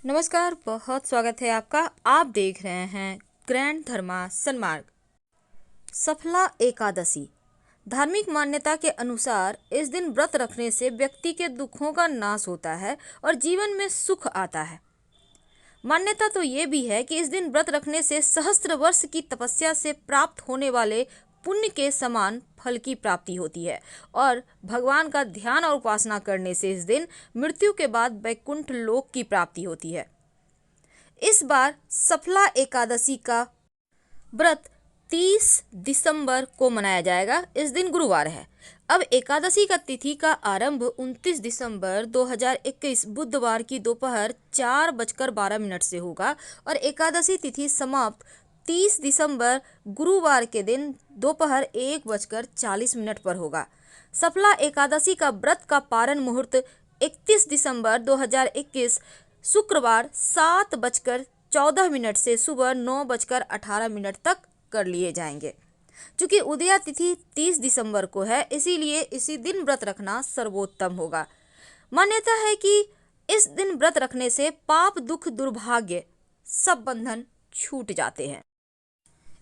नमस्कार, बहुत स्वागत है आपका। आप देख रहे हैं ग्रैंड धर्मा सन्मार्ग। सफला एकादशी। धार्मिक मान्यता के अनुसार इस दिन व्रत रखने से व्यक्ति के दुखों का नाश होता है और जीवन में सुख आता है। मान्यता तो ये भी है कि इस दिन व्रत रखने से सहस्त्र वर्ष की तपस्या से प्राप्त होने वाले पुण्य के समान फल की प्राप्ति होती है और भगवान का ध्यान और उपासना करने से इस दिन मृत्यु के बाद वैकुंठ लोक की प्राप्ति होती है। इस बार सफला एकादशी का व्रत 30 दिसंबर को मनाया जाएगा। इस दिन गुरुवार है। अब एकादशी का तिथि का आरंभ 29 दिसंबर 2021 बुधवार की दोपहर 4:12 से होगा और एकादशी तिथि समाप्त 30 दिसंबर गुरुवार के दिन दोपहर 1:40 पर होगा। सफला एकादशी का व्रत का पारण मुहूर्त 31 दिसंबर 2021 शुक्रवार 7:14 से सुबह 9:18 तक कर लिए जाएंगे। चूंकि उदया तिथि 30 दिसंबर को है, इसीलिए इसी दिन व्रत रखना सर्वोत्तम होगा। मान्यता है कि इस दिन व्रत रखने से पाप, दुख, दुर्भाग्य सब बंधन छूट जाते हैं।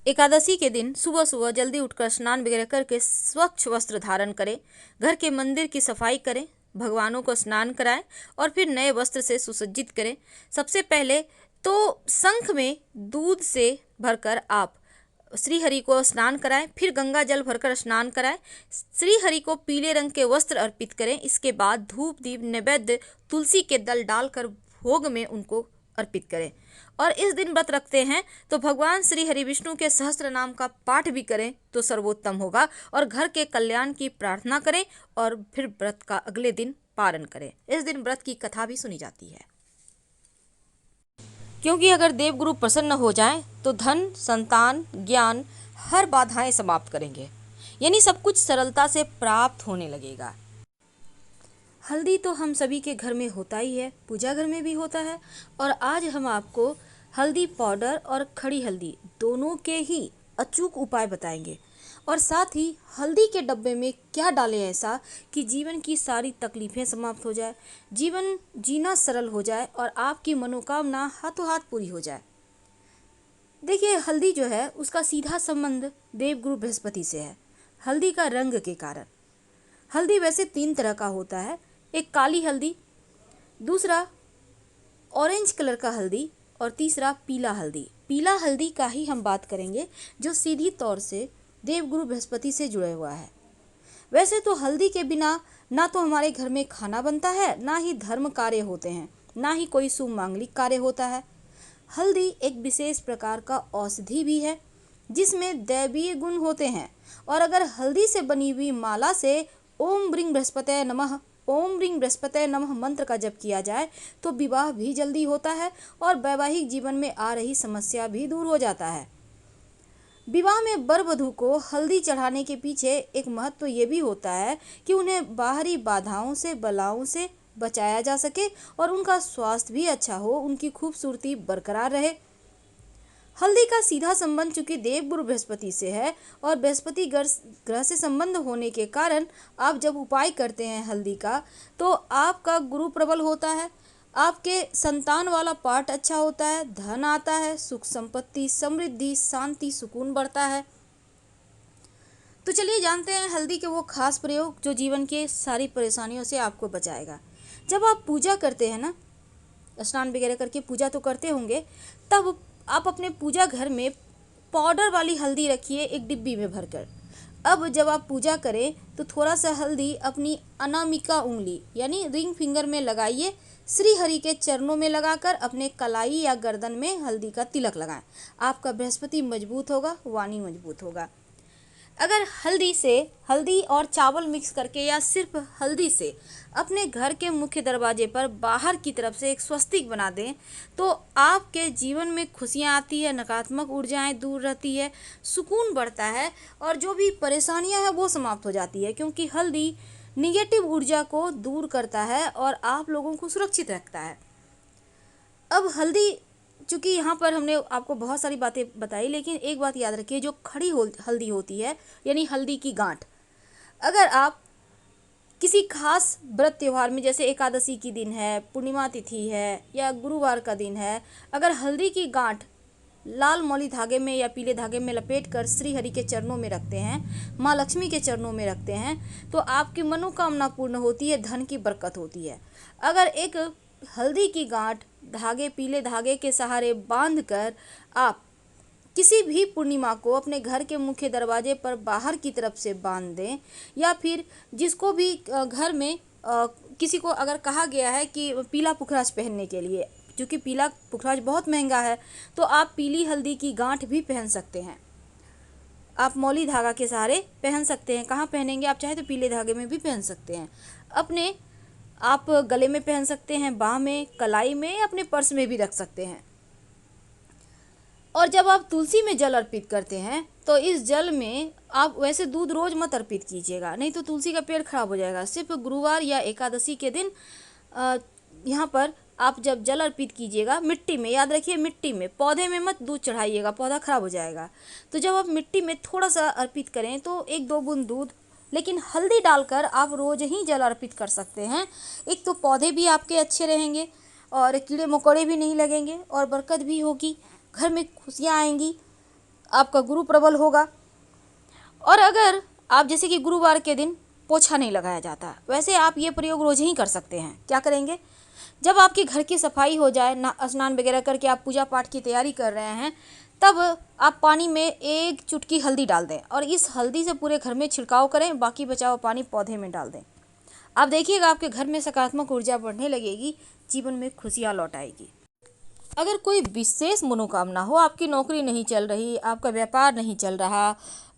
एकादशी के दिन सुबह सुबह जल्दी उठकर स्नान वगैरह करके स्वच्छ वस्त्र धारण करें, घर के मंदिर की सफाई करें, भगवानों को स्नान कराएं और फिर नए वस्त्र से सुसज्जित करें। सबसे पहले तो शंख में दूध से भरकर आप श्री हरि को स्नान कराएं, फिर गंगा जल भरकर स्नान कराएं, श्री हरि को पीले रंग के वस्त्र अर्पित करें। इसके बाद धूप, दीप, नैवेद्य, तुलसी के दल डालकर भोग में उनको अर्पित करें। और इस दिन व्रत रखते हैं तो भगवान श्री हरि विष्णु के सहस्त्र नाम का पाठ भी करें तो सर्वोत्तम होगा और घर के कल्याण की प्रार्थना करें और फिर व्रत का अगले दिन पारण करें। इस दिन व्रत की कथा भी सुनी जाती है, क्योंकि अगर देवगुरु प्रसन्न हो जाएं तो धन, संतान, ज्ञान हर बाधाएं समाप्त करेंगे, यानी सब कुछ सरलता से प्राप्त होने लगेगा। हल्दी तो हम सभी के घर में होता ही है, पूजा घर में भी होता है और आज हम आपको हल्दी पाउडर और खड़ी हल्दी दोनों के ही अचूक उपाय बताएंगे और साथ ही हल्दी के डब्बे में क्या डालें ऐसा कि जीवन की सारी तकलीफ़ें समाप्त हो जाए, जीवन जीना सरल हो जाए और आपकी मनोकामना हाथों हाथ पूरी हो जाए। देखिए, हल्दी जो है उसका सीधा संबंध देवगुरु बृहस्पति से है, हल्दी का रंग के कारण। हल्दी वैसे 3 तरह का होता है, एक काली हल्दी, दूसरा ऑरेंज कलर का हल्दी और तीसरा पीला हल्दी। पीला हल्दी का ही हम बात करेंगे जो सीधी तौर से देवगुरु बृहस्पति से जुड़े हुआ है। वैसे तो हल्दी के बिना ना तो हमारे घर में खाना बनता है, ना ही धर्म कार्य होते हैं, ना ही कोई शुभ मांगलिक कार्य होता है। हल्दी एक विशेष प्रकार का औषधि भी है जिसमें दैवीय गुण होते हैं और अगर हल्दी से बनी हुई माला से ओम ब्रीं बृहस्पतये नमः, ओम ब्रीं बृहस्पतये नमः मंत्र का जप किया जाए तो विवाह भी जल्दी होता है और वैवाहिक जीवन में आ रही समस्या भी दूर हो जाता है। विवाह में वर वधू को हल्दी चढ़ाने के पीछे एक महत्व ये भी होता है कि उन्हें बाहरी बाधाओं से, बलाओं से बचाया जा सके और उनका स्वास्थ्य भी अच्छा हो, उनकी खूबसूरती बरकरार रहे। हल्दी का सीधा संबंध चूंकि देवगुरु बृहस्पति से है और बृहस्पति ग्रह से संबंध होने के कारण आप जब उपाय करते हैं हल्दी का तो आपका गुरु प्रबल होता है, आपके संतान वाला पार्ट अच्छा होता है, धन आता है, सुख संपत्ति, समृद्धि, शांति, सुकून बढ़ता है। तो चलिए जानते हैं हल्दी के वो खास प्रयोग जो जीवन के सारी परेशानियों से आपको बचाएगा। जब आप पूजा करते हैं ना, स्नान वगैरह करके पूजा तो करते होंगे, तब आप अपने पूजा घर में पाउडर वाली हल्दी रखिए एक डिब्बी में भरकर। अब जब आप पूजा करें तो थोड़ा सा हल्दी अपनी अनामिका उंगली यानी रिंग फिंगर में लगाइए, श्री हरि के चरणों में लगाकर अपने कलाई या गर्दन में हल्दी का तिलक लगाएं। आपका बृहस्पति मजबूत होगा, वाणी मजबूत होगा। अगर हल्दी और चावल मिक्स करके या सिर्फ हल्दी से अपने घर के मुख्य दरवाजे पर बाहर की तरफ से एक स्वस्तिक बना दें तो आपके जीवन में खुशियाँ आती है, नकारात्मक ऊर्जाएं दूर रहती है, सुकून बढ़ता है और जो भी परेशानियां हैं वो समाप्त हो जाती है, क्योंकि हल्दी निगेटिव ऊर्जा को दूर करता है और आप लोगों को सुरक्षित रखता है। अब हल्दी, चूँकि यहाँ पर हमने आपको बहुत सारी बातें बताई, लेकिन एक बात याद रखिए, जो खड़ी हल्दी होती है यानी हल्दी की गांठ, अगर आप किसी खास व्रत त्योहार में, जैसे एकादशी की दिन है, पूर्णिमा तिथि है या गुरुवार का दिन है, अगर हल्दी की गांठ लाल मौली धागे में या पीले धागे में लपेट कर श्री हरि के चरणों में रखते हैं, माँ लक्ष्मी के चरणों में रखते हैं, तो आपकी मनोकामना पूर्ण होती है, धन की बरकत होती है। अगर एक हल्दी की गांठ धागे, पीले धागे के सहारे बांध कर आप किसी भी पूर्णिमा को अपने घर के मुख्य दरवाजे पर बाहर की तरफ से बांध दें, या फिर जिसको भी घर में किसी को अगर कहा गया है कि पीला पुखराज पहनने के लिए, क्योंकि पीला पुखराज बहुत महंगा है, तो आप पीली हल्दी की गांठ भी पहन सकते हैं। आप मौली धागा के सहारे पहन सकते हैं। कहाँ पहनेंगे? आप चाहे तो पीले धागे में भी पहन सकते हैं, अपने आप गले में पहन सकते हैं, बाह में, कलाई में, अपने पर्स में भी रख सकते हैं। और जब आप तुलसी में जल अर्पित करते हैं तो इस जल में आप वैसे दूध रोज मत अर्पित कीजिएगा, नहीं तो तुलसी का पेड़ खराब हो जाएगा। सिर्फ गुरुवार या एकादशी के दिन यहाँ पर आप जब जल अर्पित कीजिएगा, मिट्टी में, याद रखिए मिट्टी में, पौधे में मत दूध चढ़ाइएगा, पौधा खराब हो जाएगा। तो जब आप मिट्टी में थोड़ा सा अर्पित करें तो 1-2 बूंद दूध, लेकिन हल्दी डालकर आप रोज ही जल अर्पित कर सकते हैं। एक तो पौधे भी आपके अच्छे रहेंगे और कीड़े मकोड़े भी नहीं लगेंगे और बरकत भी होगी, घर में खुशियाँ आएंगी, आपका गुरु प्रबल होगा। और अगर आप जैसे कि गुरुवार के दिन पोछा नहीं लगाया जाता, वैसे आप ये प्रयोग रोज ही कर सकते हैं। क्या करेंगे? जब आपके घर की सफाई हो जाए, स्नान वगैरह करके आप पूजा पाठ की तैयारी कर रहे हैं, तब आप पानी में 1 चुटकी हल्दी डाल दें और इस हल्दी से पूरे घर में छिड़काव करें, बाकी बचा हुआ पानी पौधे में डाल दें। आप देखिएगा आपके घर में सकारात्मक ऊर्जा बढ़ने लगेगी, जीवन में खुशियाँ लौट आएगी। अगर कोई विशेष मनोकामना हो, आपकी नौकरी नहीं चल रही, आपका व्यापार नहीं चल रहा,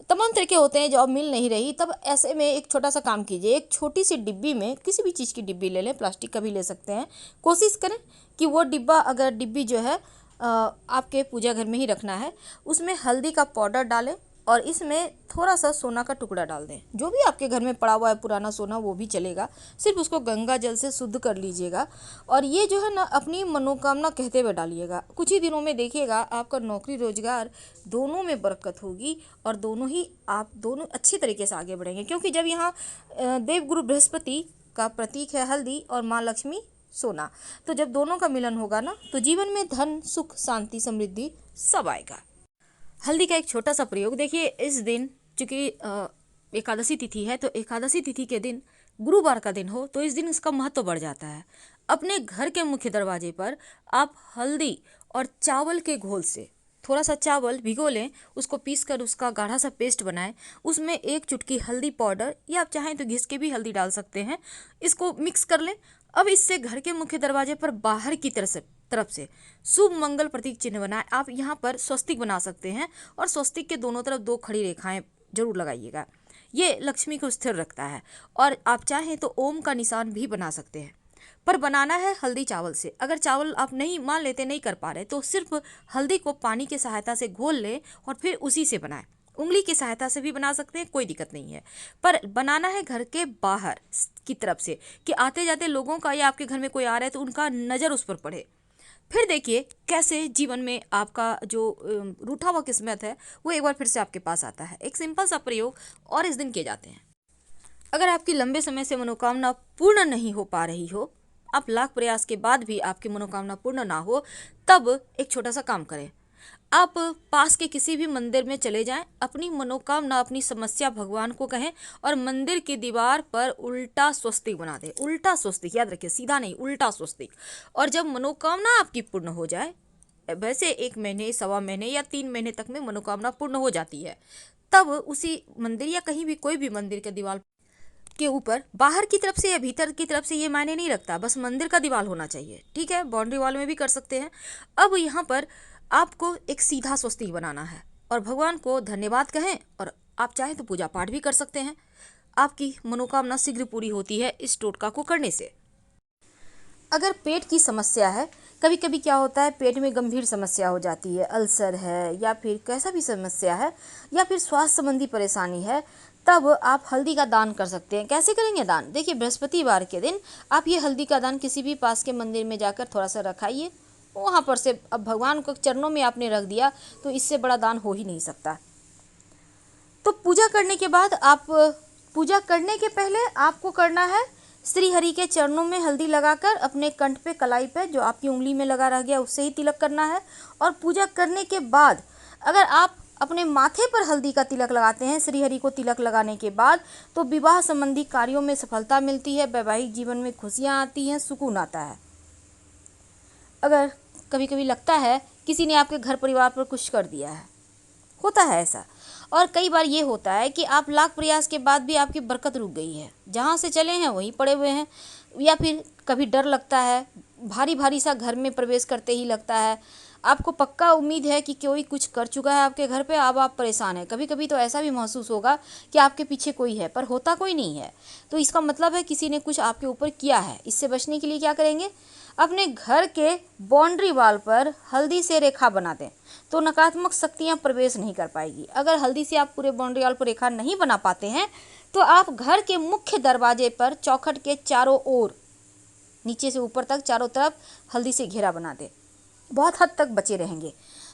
तमाम तरह के होते हैं, जॉब मिल नहीं रही, तब ऐसे में एक छोटा सा काम कीजिए। एक छोटी सी डिब्बी में, किसी भी चीज़ की डिब्बी ले लें, प्लास्टिक का भी ले सकते हैं, कोशिश करें कि वो डिब्बी जो है आपके पूजा घर में ही रखना है, उसमें हल्दी का पाउडर डालें और इसमें थोड़ा सा सोना का टुकड़ा डाल दें। जो भी आपके घर में पड़ा हुआ है पुराना सोना वो भी चलेगा, सिर्फ उसको गंगा जल से शुद्ध कर लीजिएगा और ये जो है ना अपनी मनोकामना कहते हुए डालिएगा। कुछ ही दिनों में देखिएगा आपका नौकरी रोजगार दोनों में बरकत होगी और आप दोनों अच्छी तरीके से आगे बढ़ेंगे, क्योंकि जब यहाँ देवगुरु बृहस्पति का प्रतीक है हल्दी और माँ लक्ष्मी सोना, तो जब दोनों का मिलन होगा ना, तो जीवन में धन, सुख, शांति, समृद्धि सब आएगा। हल्दी का एक छोटा सा प्रयोग देखिए, इस दिन चूँकि एकादशी तिथि है, तो एकादशी तिथि के दिन गुरुवार का दिन हो तो इस दिन इसका महत्व बढ़ जाता है। अपने घर के मुख्य दरवाजे पर आप हल्दी और चावल के घोल से थोड़ा सा चावल भिगो लें, उसको पीस कर उसका गाढ़ा सा पेस्ट बनाएं, उसमें 1 चुटकी हल्दी पाउडर या आप चाहें तो घिस के भी हल्दी डाल सकते हैं, इसको मिक्स कर लें। अब इससे घर के मुख्य दरवाजे पर बाहर की तरफ से शुभ मंगल प्रतीक चिन्ह बनाएं। आप यहाँ पर स्वस्तिक बना सकते हैं और स्वस्तिक के दोनों तरफ 2 खड़ी रेखाएं जरूर लगाइएगा, ये लक्ष्मी को स्थिर रखता है। और आप चाहें तो ओम का निशान भी बना सकते हैं, पर बनाना है हल्दी चावल से। अगर चावल आप नहीं मान लेते, नहीं कर पा रहे, तो सिर्फ हल्दी को पानी की सहायता से घोल लें और फिर उसी से बनाएं। उंगली की सहायता से भी बना सकते हैं, कोई दिक्कत नहीं है, पर बनाना है घर के बाहर की तरफ से, कि आते जाते लोगों का या आपके घर में कोई आ रहा है तो उनका नज़र उस पर पड़े। फिर देखिए कैसे जीवन में आपका जो रूठा हुआ किस्मत है वो एक बार फिर से आपके पास आता है। एक सिंपल सा प्रयोग और इस दिन किए जाते हैं। अगर आपकी लंबे समय से मनोकामना पूर्ण नहीं हो पा रही हो, आप लाख प्रयास के बाद भी आपकी मनोकामना पूर्ण ना हो, तब एक छोटा सा काम करें। आप पास के किसी भी मंदिर में चले जाएं, अपनी मनोकामना, अपनी समस्या भगवान को कहें और मंदिर की दीवार पर उल्टा स्वस्तिक बना दें। उल्टा स्वस्तिक, याद रखिए, सीधा नहीं, उल्टा स्वस्तिक। और जब मनोकामना आपकी पूर्ण हो जाए, वैसे 1 महीने, 1.25 महीने या 3 महीने तक में मनोकामना पूर्ण हो जाती है, तब उसी मंदिर या कहीं भी कोई भी मंदिर के दीवार के ऊपर, बाहर की तरफ से या भीतर की तरफ से ये मायने नहीं रखता, बस मंदिर का दीवार होना चाहिए, ठीक है, बाउंड्री वॉल में भी कर सकते हैं। अब यहाँ पर आपको एक सीधा स्वस्तिक बनाना है और भगवान को धन्यवाद कहें और आप चाहें तो पूजा पाठ भी कर सकते हैं। आपकी मनोकामना शीघ्र पूरी होती है इस टोटका को करने से। अगर पेट की समस्या है, कभी कभी क्या होता है, पेट में गंभीर समस्या हो जाती है, अल्सर है या फिर कैसा भी समस्या है या फिर स्वास्थ्य संबंधी परेशानी है, तब आप हल्दी का दान कर सकते हैं। कैसे करेंगे दान? देखिए, बृहस्पतिवार के दिन आप ये हल्दी का दान किसी भी पास के मंदिर में जाकर थोड़ा सा रखाइए, वहाँ पर से, अब भगवान को चरणों में आपने रख दिया तो इससे बड़ा दान हो ही नहीं सकता। तो पूजा करने के बाद आप पूजा करने के पहले आपको करना है श्री हरि के चरणों में हल्दी लगाकर अपने कंठ पे, कलाई पे, जो आपकी उंगली में लगा रह गया उससे ही तिलक करना है। और पूजा करने के बाद अगर आप अपने माथे पर हल्दी का तिलक लगाते हैं श्री हरि को तिलक लगाने के बाद, तो विवाह संबंधी कार्यों में सफलता मिलती है, वैवाहिक जीवन में खुशियाँ आती हैं, सुकून आता है। अगर कभी कभी लगता है किसी ने आपके घर परिवार पर कुछ कर दिया है, होता है ऐसा, और कई बार ये होता है कि आप लाख प्रयास के बाद भी आपकी बरकत रुक गई है, जहाँ से चले हैं वहीं पड़े हुए हैं, या फिर कभी डर लगता है, भारी भारी सा घर में प्रवेश करते ही लगता है, आपको पक्का उम्मीद है कि कोई कुछ कर चुका है आपके घर पे, अब आप परेशान हैं। कभी कभी तो ऐसा भी महसूस होगा कि आपके पीछे कोई है, पर होता कोई नहीं है, तो इसका मतलब है किसी ने कुछ आपके ऊपर किया है। इससे बचने के लिए क्या करेंगे, अपने घर के बाउंड्री वॉल पर हल्दी से रेखा बना दें, तो नकारात्मक शक्तियां प्रवेश नहीं कर पाएगी। अगर हल्दी से आप पूरे बाउंड्री वॉल पर रेखा नहीं बना पाते हैं, तो आप घर के मुख्य दरवाजे पर चौखट के चारों ओर, नीचे से ऊपर तक चारों तरफ हल्दी से घेरा बना दें, बहुत हद तक बचे रहेंगे।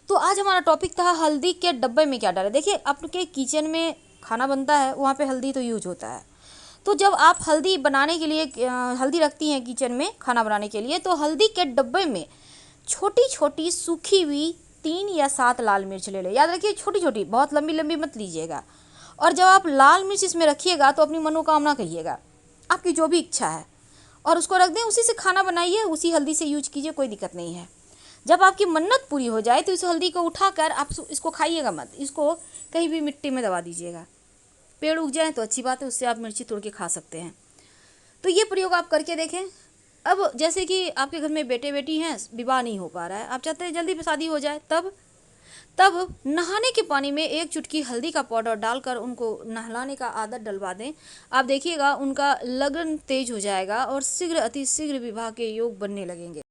तो आज हमारा टॉपिक था हल्दी के डब्बे में क्या डालें। देखिए, आपके किचन में खाना बनता है, वहाँ पे हल्दी तो यूज होता है। तो जब आप हल्दी बनाने के लिए हल्दी रखती हैं किचन में खाना बनाने के लिए, तो हल्दी के डब्बे में छोटी छोटी सूखी हुई 3 या 7 लाल मिर्च ले लें। याद रखिए, छोटी छोटी, बहुत लंबी लंबी मत लीजिएगा। और जब आप लाल मिर्च इसमें रखिएगा तो अपनी मनोकामना कहिएगा, आपकी जो भी इच्छा है, और उसको रख दें। उसी से खाना बनाइए, उसी हल्दी से यूज कीजिए, कोई दिक्कत नहीं है। जब आपकी मन्नत पूरी हो जाए तो इस हल्दी को उठाकर आप इसको खाइएगा मत, इसको कहीं भी मिट्टी में दबा दीजिएगा। पेड़ उग जाए तो अच्छी बात है, उससे आप मिर्ची तोड़ के खा सकते हैं। तो ये प्रयोग आप करके देखें। अब जैसे कि आपके घर में बेटे बेटी हैं, विवाह नहीं हो पा रहा है, आप चाहते हैं जल्दी शादी हो जाए, तब नहाने के पानी में 1 चुटकी हल्दी का पाउडर डालकर उनको नहलाने का आदत डलवा दें। आप देखिएगा उनका लगन तेज हो जाएगा और शीघ्र अति शीघ्र विवाह के योग बनने लगेंगे।